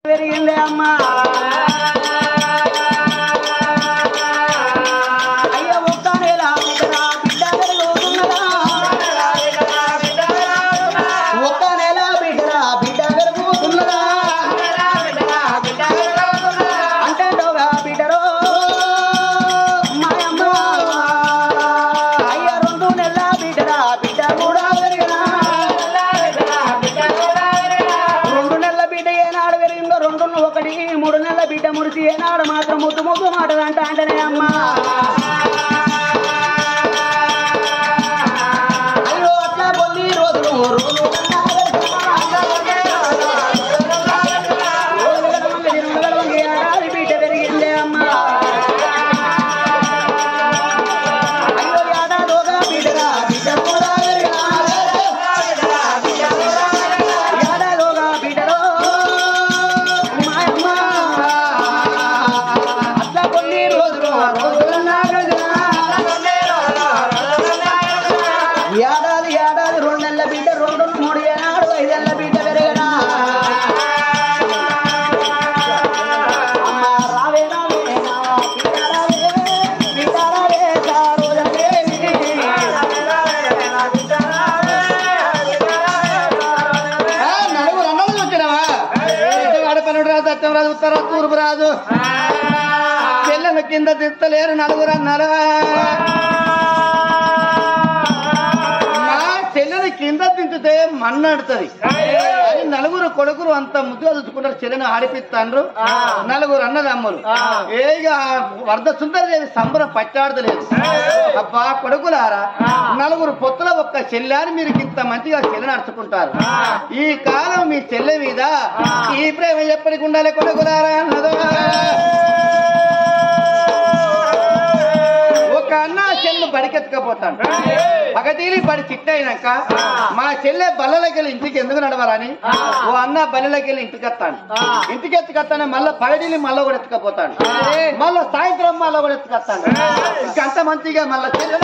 పెరిగిందే అమ్మా అయ్య ఒక్క నెల బిడ్డ పెరుగుతున్నదా ఒక్క నెల బిడ్డ పెరుగుతున్నదా అంటే బిడ్డరో మాయమ్మ అయ్య 2 నెలల బిడ్డ కూడా పెరిగినా 2 నెలల బిడ్డ ఏనాడు పెరిగిందో 2 1 3 నెలల బిడ్డ మురిసి ఏనాడు మాత్రం ముద్దు మాటదంట అంటేనే అమ్మా అయ్యో అట్లా కొన్ని రోజులు బిడ్డ పెరిగిందే అమ్మా అయ్యో యాదాదోగా బిడ్డ కూడా పెరిగినా యాదాదోగా బిడ్డలో మాయమ్మ అట్లా కొన్ని రోజులు ఏడాది 2 నెలల బిడ్డ 2 3 ఏనాడు 5 ఏళ్ళ బిడ్డ పెరిగినా అమ్మ రావే బిడ్డ రావే సారోజదేవి నలుగురు అన్నలు చూసినావా ఆడపల్లుడు రాదు సత్యం రాదు ఉత్తర తూర్పు రాదు చెల్లెల కింద తిత్తలేరు నలుగురు అన్నారు మా చెల్లెని కింద దించితే మన్నాడుతుంది అని నలుగురు కొడుకులు అంత ముద్దుగా చూసుకుంటారు చెల్లెని ఆడిపిస్తాండ్రు నలుగురు అన్నదమ్ములు ఏగా వరద సుందరదేవి సంబరం పట్టాడతలేదు అబ్బా కొడుకులారా నలుగురు పొత్తుల ఒక్క చెల్లెని మీరు ఇంత మంచిగా చెల్లెని నడుచుకుంటారు ఈ కాలం మీ చెల్లె మీద ఈ ప్రేమ ఎప్పటికి ఉండాలి కొడుకులారా అన్నదో ఒక అన్న చెల్లు బడికెత్తుకపోతాడు పగతీరి బడి చిట్టయినాక మా చెల్లె బల్లలకెళ్ళి ఇంటికి ఎందుకు నడవాలని ఓ అన్న బల్లలకెళ్ళి ఇంటికి వస్తాడు ఇంటికి ఎత్తుకొస్తానే మళ్ళీ పగటిని మళ్ళీ కూడా ఎత్తుకపోతాడు మళ్ళీ సాయంత్రం మళ్ళీ కూడా ఎత్తుకొస్తాడు ఇంకంత మంచిగా మళ్ళీ చెల్లె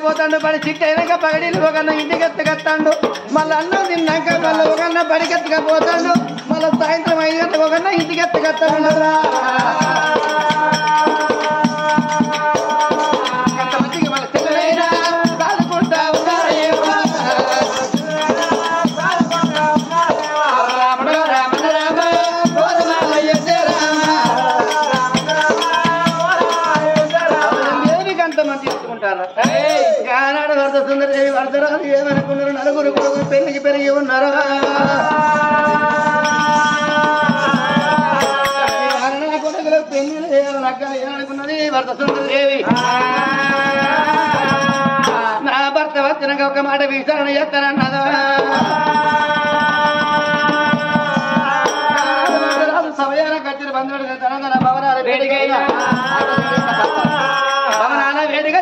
పోతాడు బడి చిట్ట అయినాక పగడీలు ఒకన్న ఇంటికి ఎత్తుకొస్తాడు మళ్ళీ అన్నం తిన్నాక మళ్ళీ ఒకన్న బడికెత్తుకపోతాడు మళ్ళీ సాయంత్రం 5 గంటలకు ఒకన్న ఇంటికి ఎత్తుకొస్తాడు మంచిగా మళ్ళీ చెల్లెలైనా కాదుకుంటా ఆనాడు వరద సుందరదేవి వరదరాలు ఏమనుకున్నారు నలుగురు కొడుకులు పెళ్లికి పెరిగి ఉన్నారు కొడుకులు పెళ్లి ఏమనుకున్నది వరద సుందరదేవి నా భర్త వచ్చినాక ఒక మాట విచారణ చేస్తానన్నదా సమయాన కట్టిన బంధువులు తన భవనాలు వేడికైనా భవనాల వేడిగా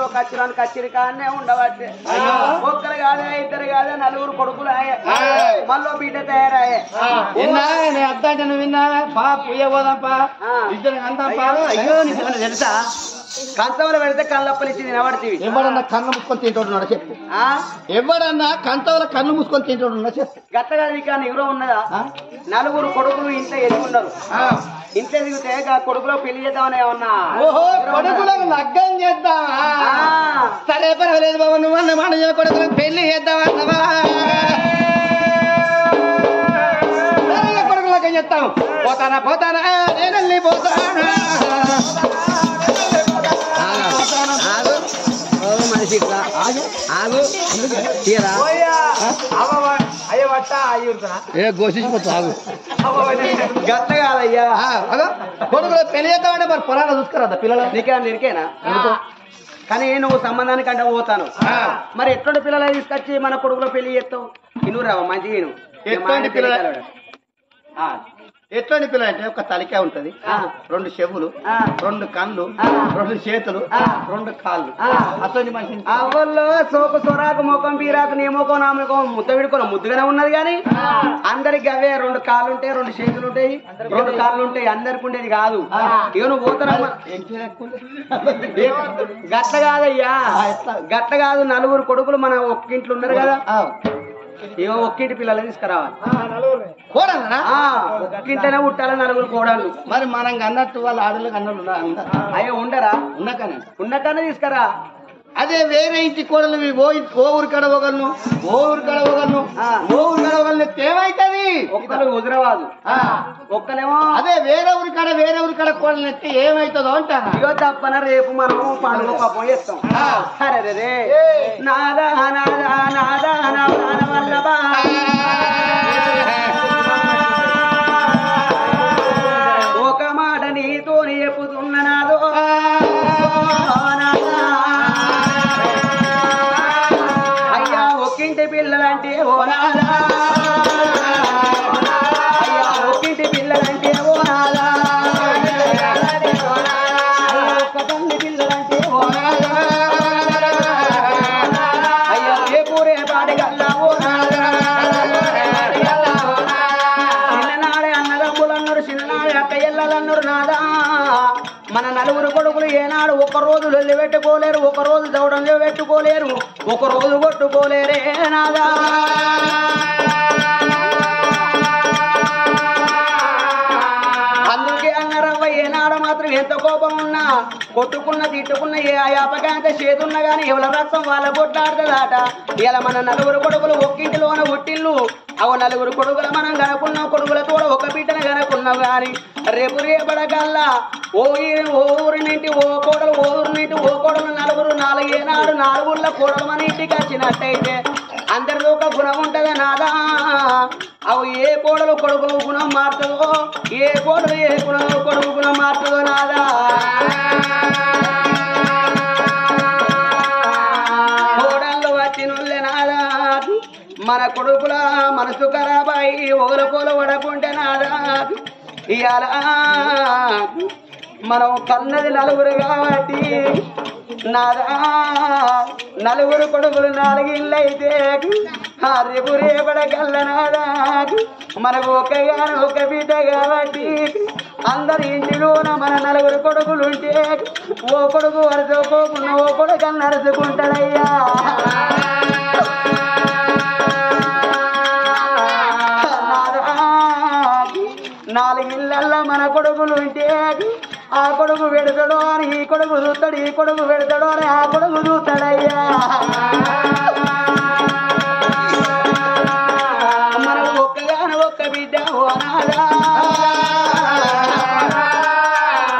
కచ్చిరో అని కచ్చిరి కానే ఉండబట్టే ఒక్కరు కాదే 2 కాదే 4 కొడుకులు మళ్ళీ బిడ్డ తయారయ్యే అద్దంటే నువ్వు విన్నా పా పుయ్య పోదాంపా ఇద్దరు అందాంపా అయ్యో నీకు తెలుసా కంచంలో పెడితే కళ్ళప్పలు ఇచ్చి నిలబడితే ఎవడన్నా కన్ను మూసుకొని తింటాడున్నాడు చెప్పు ఎవడన్నా కంచంలో కన్ను మూసుకొని తింటాడున్నా చెప్పు గట్టగా నీకు ఎవరో ఉన్నదా 4 కొడుకులు ఇంత ఎదుగున్నారు ఇంత ఎదిగితే కొడుకులో పెళ్లి చేద్దామని ఏమన్నా ఓహో కొడుకులకు లగ్గం చేద్దామా సరే పర్వాలేదు బాబు నువ్వు అన్న మాట కొడుకులకు పెళ్లి చేద్దామన్నవా కొడుకు లగ్గం చేస్తాం పోతానా నేను పోతానా మనిషి ఆగు తీరా అయ్యో ఏ ఘోషించిపోతా గట్ల కాదయ్యా కొడుకులో పెళ్లి చేద్దామంటే మరి పొలాలు చూసుకురా పిల్లలు నీకేమన్నా నిరికేనా కానీ నువ్వు సంబంధానికి అంటే పోతాను మరి ఎటువంటి పిల్లలు తీసుకొచ్చి మన కొడుకులో పెళ్లి చేస్తావు ఇను రావా మంచిగా ఎట్లాంటి పిల్లలు ఎట్లాంటి పిల్లలు అంటే ఒక తలికే ఉంటది 2 చెవులు 2 కళ్ళు 2 చేతులు 2 కాళ్ళు అటువంటి మనిషి అవల్లో సోకు సొరాకు ముఖం పీరాకు నీ ముఖం నా ముఖం ముద్ద విడుకోను ముద్దుగానే ఉన్నది కానీ అందరికి అవే 2 కాళ్ళు ఉంటాయి 2 చేతులు ఉంటాయి 2 కాళ్ళు ఉంటాయి అందరికి ఉండేది కాదు ఇక నువ్వు పోతానమ్మా గట్ల కాదయ్యా గట్ల కాదు 4 కొడుకులు మన ఒక్కింట్లో ఉన్నారు కదా ఏమో ఒక్కింటి పిల్లలు తీసుకురావాలి ఒక్కింటనే పుట్టాలి 4 కోడళ్ళు మరి మనం అన్నట్టు వాళ్ళ ఆడలకు అన్నట్టు అయ్యో ఉండరా ఉన్నకనే తీసుకురా అదే వేరే ఇంటి కోడలు ఓ ఊరు కడవగలను ఓ ఊరు కడవగలను ఓ ఊరు కడవగలను ఏమైతుంది ఒక్కరు హుజరాబాదు ఒక్కలేమో అదే వేరే ఊరి కడ కోడలు ఎత్తే ఏమైతుందో అంటాను ఇగో తప్పన రేపు మనం పండుగ పాపం చేస్తాం సరే రే నాదా నాదా నాదా నాద వల్లభా ఒక మాట నీతోని చెప్పుతున్న నాదో అయ్యా ఒక్కింటి పిల్లలంటే ఓ నాదా అయ్యా ఒక్కింటి పిల్లలంటే ఓ నాదా ఒక్క తల్లి పిల్లలంటే ఓ నాదా అయ్యా ఏ పూరే పాడగల్లా ఓ నాదా చిన్ననాడే అన్నదమ్ములన్నారు చిన్ననాడే అక్కయ్యల్లన్నారు నాదా మన 4 కొడుకులు ఏనాడు ఒక రోజు లొల్లి పెట్టుకోలేరు ఒక రోజు దౌడంలో పెట్టుకోలేరు ఒక రోజు కొట్టుకోలేరే నాదా అందుకే అన్నారవ్వ ఏనాడు మాత్రం ఎంత కోపం ఉన్నా కొట్టుకున్న తిట్టుకున్న ఏ యాపకాంత చేతున్నా గాని ఎవరి రక్తం వాళ్ళ కొట్లాడుతుందట ఇలా మన 4 కొడుకులు ఒక్కింటిలోన ఉట్టిల్లు అవ 4 కొడుకులు మనం గనుకున్నాం కొడుకులతో ఒక బిడ్డను గనుకున్నాం గాని రేపు రేపడగల్లా ఓ ఊరి నుండి ఓ కోడలు ఓ ఊరి నుండి ఓ కోడలు 4 ఏనాడు 4 ఊళ్ళ కోడలు మన ఇంటికి వచ్చినట్టయితే అందరిలో ఒక గుణం ఉంటదా నాదా అవు ఏ కోడలు కొడుకు గుణం మారుతుందో ఏ కోడలు ఏ కొడుకు గుణం మారుతుందో నాదా కోడళ్ళు వచ్చినుల్లే నాదా మన కొడుకుల మనసు ఖరాబాయి ఒకరికోలు పడకుంటే నాదా ఇవాళ మనం కన్నది 4 కాబట్టి నాదా 4 కొడుకులు 4 ఇళ్ళు అయితే రేపు రేపడగల్ల నాదా మనకు ఒక బిడ్డ కాబట్టి అందరి ఇంటిలోన మన 4 కొడుకులు ఉంటే ఓ కొడుకు వరసోకోకుండా ఓ కొడుకు నడుచుకుంటాడయ్యా 4 ఇళ్ళల్లో మన కొడుకులు ఉంటే ఆ కొడుకు పెడతాడో అని ఈ కొడుకు చూస్తాడు ఈ కొడుకు పెడతాడో అని ఆ కొడుకు చూస్తాడయ్యా మనకు ఒక్కగాని ఒక్క బిడ్డ ఓ నాదా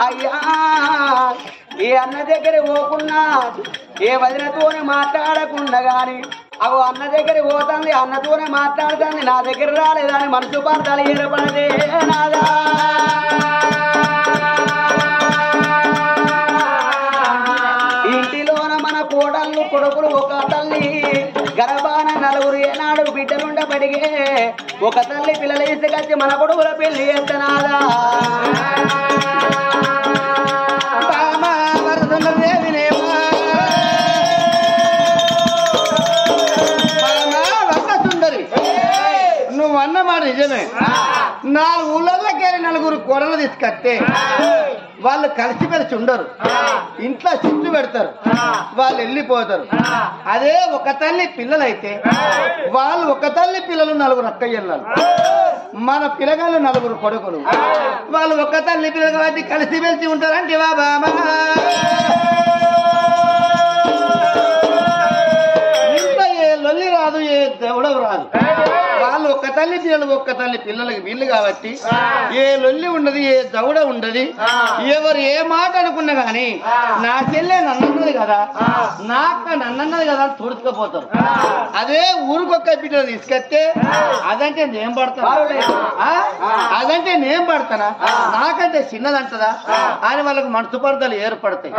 అయ్యా ఏ అన్న దగ్గర పోకున్నా ఏ వదినతోనే మాట్లాడకుండా గాని అవు అన్న దగ్గర పోతుంది అన్నతోనే మాట్లాడుతుంది నా దగ్గర రాలేదని మనసు పార్థాలు ఏర్పడదే నాదా ఇంటిలోన మన కోడళ్ళు కొడుకులు ఒక తల్లి గర్భాన 4 ఏనాడు బిడ్డలుండబడిగే ఒక తల్లి పిల్లలు ఇసుకొచ్చి మన కొడుకుల పెళ్లి చేస్తనాదా నువ్వు అన్నమాట నిజమే 4 ఊళ్ళకి 4 కోడలు తీసుకొస్తే వాళ్ళు కలిసి ఉండరు ఇంట్లో చుట్టూ పెడతారు వాళ్ళు వెళ్ళిపోతారు అదే ఒక తల్లి పిల్లలైతే వాళ్ళు ఒక తల్లి పిల్లలు 4 అక్కయ్యలు మన పిల్లగాళ్ళు 4 కొడుకులు వాళ్ళు ఒక తల్లి పిల్లలు కాబట్టి కలిసి వెళ్తూ ఉంటారంటే బాబా ఇంట్లో ఏ లొల్లి రాదు ఏ దేవుడవు రాదు వాళ్ళు ఒక్క తల్లి పిల్లలకి వీళ్ళు కాబట్టి ఏ లొల్లి ఉండదు ఏ దౌడ ఉండదు ఎవరు ఏ మాట అనుకున్నా గాని నా చెల్లె నన్ను అన్నది కదా నన్నది కదా అని తుడుచుకపోతారు. అదే ఊరికొక్క బిడ్డ తీసుకొస్తే అదంటే నేను పడతాను, అదంటే నేను పడతానా, నాకంటే చిన్నదంటదా అని వాళ్ళకు మనసు పడతలు ఏర్పడతాయి,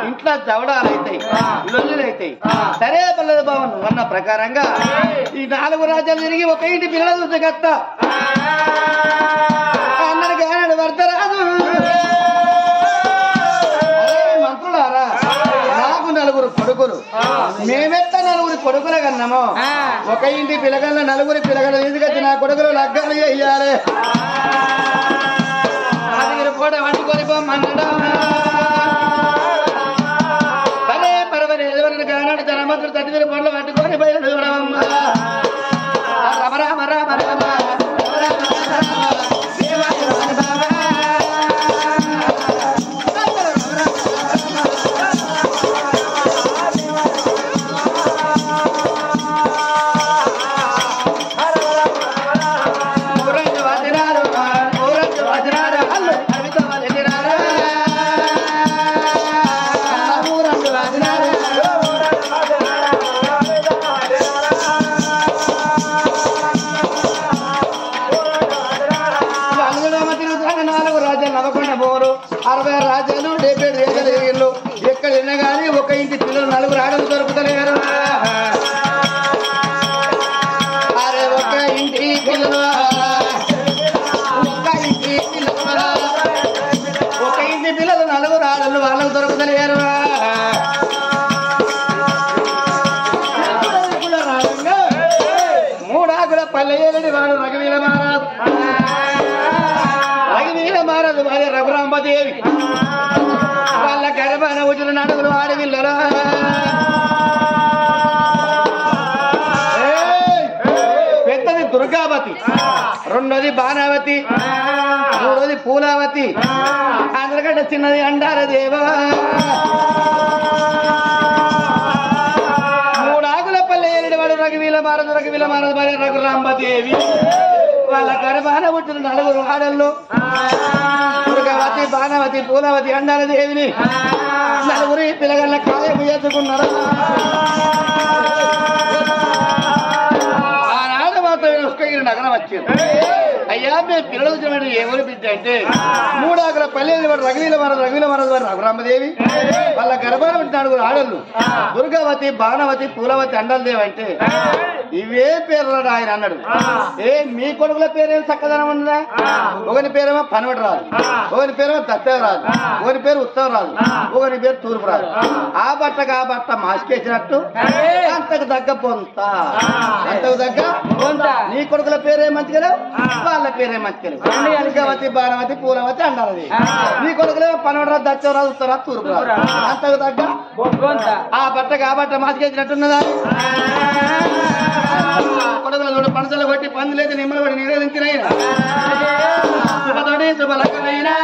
ఇంట్లో జవడాలు అవుతాయి, లొల్లులు అవుతాయి. సరే పల్లె భవన్ అన్న ప్రకారంగా ఈ 4 రాజ్యాలు తిరిగి ఒక ఇంటి పిల్లలు చూస్తే కత్త అందరికి ఆనాడు భర్త రాదు. మంత్రులారా, నాకు 4 కొడుకులు, మేమెత్త 4 కొడుకుల కన్నామో ఒక ఇంటి పిల్లగల్ల 4 పిల్లగల తీసుకొచ్చి నా కొడుకులు లగ్గాలు చేయాలి. అది పూట వండుకొని పోమన్నాడు. సరే పర్వాలేదు, ఎవరిని కానాడు తన మంత్రులు 30 పండ్లు పట్టుకొని పోయాడు. చూడవమ్మా రమ రామ రామ రామ ఎక్కడ విన్నా కానీ ఒక ఇంటి పిల్లలు 4 ఆడలు దొరుకుతలేరు. అరే ఒక ఇంటి పిల్లలు ఒక ఇంటి పిల్లలు 4 ఆడలు వాళ్ళకు దొరుకుతలేరు. మూడాకుల పల్లె వాడు రఘువీర మహారాజు, రఘువీర మహారాజు భార్య రఘురాంబదేవి. వాళ్ళ గర్భాన వచ్చిన నడుగులు ఆడవిల్లరా. పెద్దది దుర్గావతి, రెండోది బాణావతి, మూడోది పూలావతి, అందరికంటే చిన్నది అండారదేవా. 3 ఆకుల పల్లె ఏలిడివాడు రఘువీర మహారాజు భార్య రఘురాంబదేవి. వాళ్ళ గర్భాన వచ్చిన 4 ఆడళ్ళు దుర్గావతి, బాణావతి, పూలావతి, అండారదేవిని 4 పిల్లగల్ల కాయము ఎత్తుకున్నారు. ఆనాడు మాత్రం ఉస్కగిరి నగరం వచ్చింది. అయ్యా మేము పిల్లలు వచ్చిన ఎవరు బిడ్డ అంటే 3 ఆకుల పల్లె వాడు రఘువీర మహారాజు వారు రఘురాంబదేవి. వాళ్ళ గర్భాన ఉంటే 4 ఆడళ్ళు దుర్గావతి, బాణావతి, పూలవతి, అండారదేవి అంటే ఇవే పేర్లు ఆయన అన్నాడు. మీ కొడుకుల పేరేం చక్కదనం ఉన్నదా? ఒకని పేరేమో పనవటి రాదు, ఒకని పేరేమో దత్తవ రాదు, ఒకని పేరు ఉత్తవ రాదు, ఒకని పేరు తూర్పు రాదు. ఆ బట్టకు ఆ బట్ట మాస్కేసినట్టు అంతకు తగ్గ పొంత, అంతకు తగ్గ పొంత. నీ కొడుకుల పేరే మంచిగా, వాళ్ళ పేరే మంచిగా. దుర్గావతి, బాణవతి, పూలవతి, అండారది. నీ కొడుకులేమో పనవటి రాదు, దత్తవ రాదు, ఉత్తర రాదు, తూర్పు రాదు. అంతకు తగ్గ ఆ బట్టకు ఆ బట్ట మాస్కేసినట్టున్నదా? కొడుకుల చూడు పనసలు కొట్టి పంది లేదు నిమ్మలు పడి నిరోధించినైనా శుభతోటి శుభలకమైనా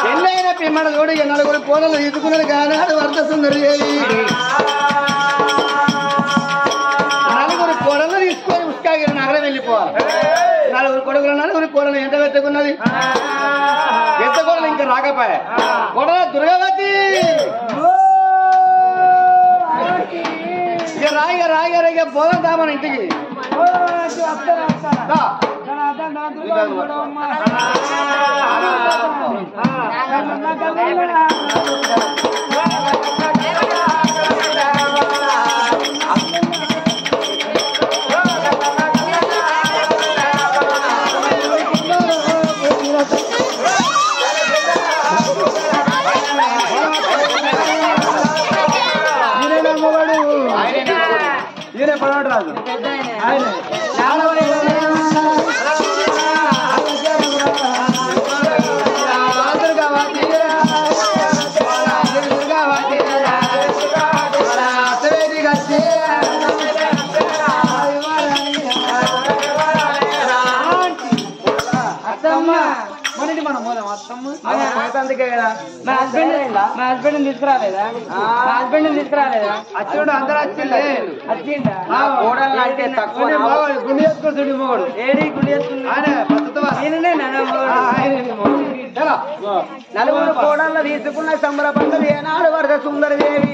పెళ్ళైన పిమ్మడ చూడు 4 కోడలు తీసుకున్నది కానీ అది వర్త సుందరి. 4 కోడలు తీసుకొని ఉస్కాగిరి నగరం వెళ్ళిపోవాలి. 4 కొడుకులు 4 కోడలు ఎంత పెట్టుకున్నది? ఎంత కోడలు ఇంకా రాకపోయా. కోడల దుర్గావతి ఇక రాయిగా పోదాం దా మన ఇంటికి. రాజు మనది మనం అందుకే కదా మా హస్బెండ్ తీసుకురాలేదా అచ్చుడు అందరూ వచ్చిండే వచ్చిండా నా కోడలు అంటే తక్కువ గుండె వేసుకుంటాడు మొగడు ఏడి గుడి వేసుకున్నా ఆయన పద్ధతిగా నలుగురు కోడళ్ళు తీసుకున్న సంబరపడ్డది ఏనాడు వరద సుందరదేవి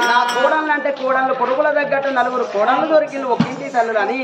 నా కోడళ్ళు అంటే కోడళ్ళు కొడుకుల తగ్గట్టు నలుగురు కోడళ్ళు దొరికింది ఒక్కింటి తల్లులని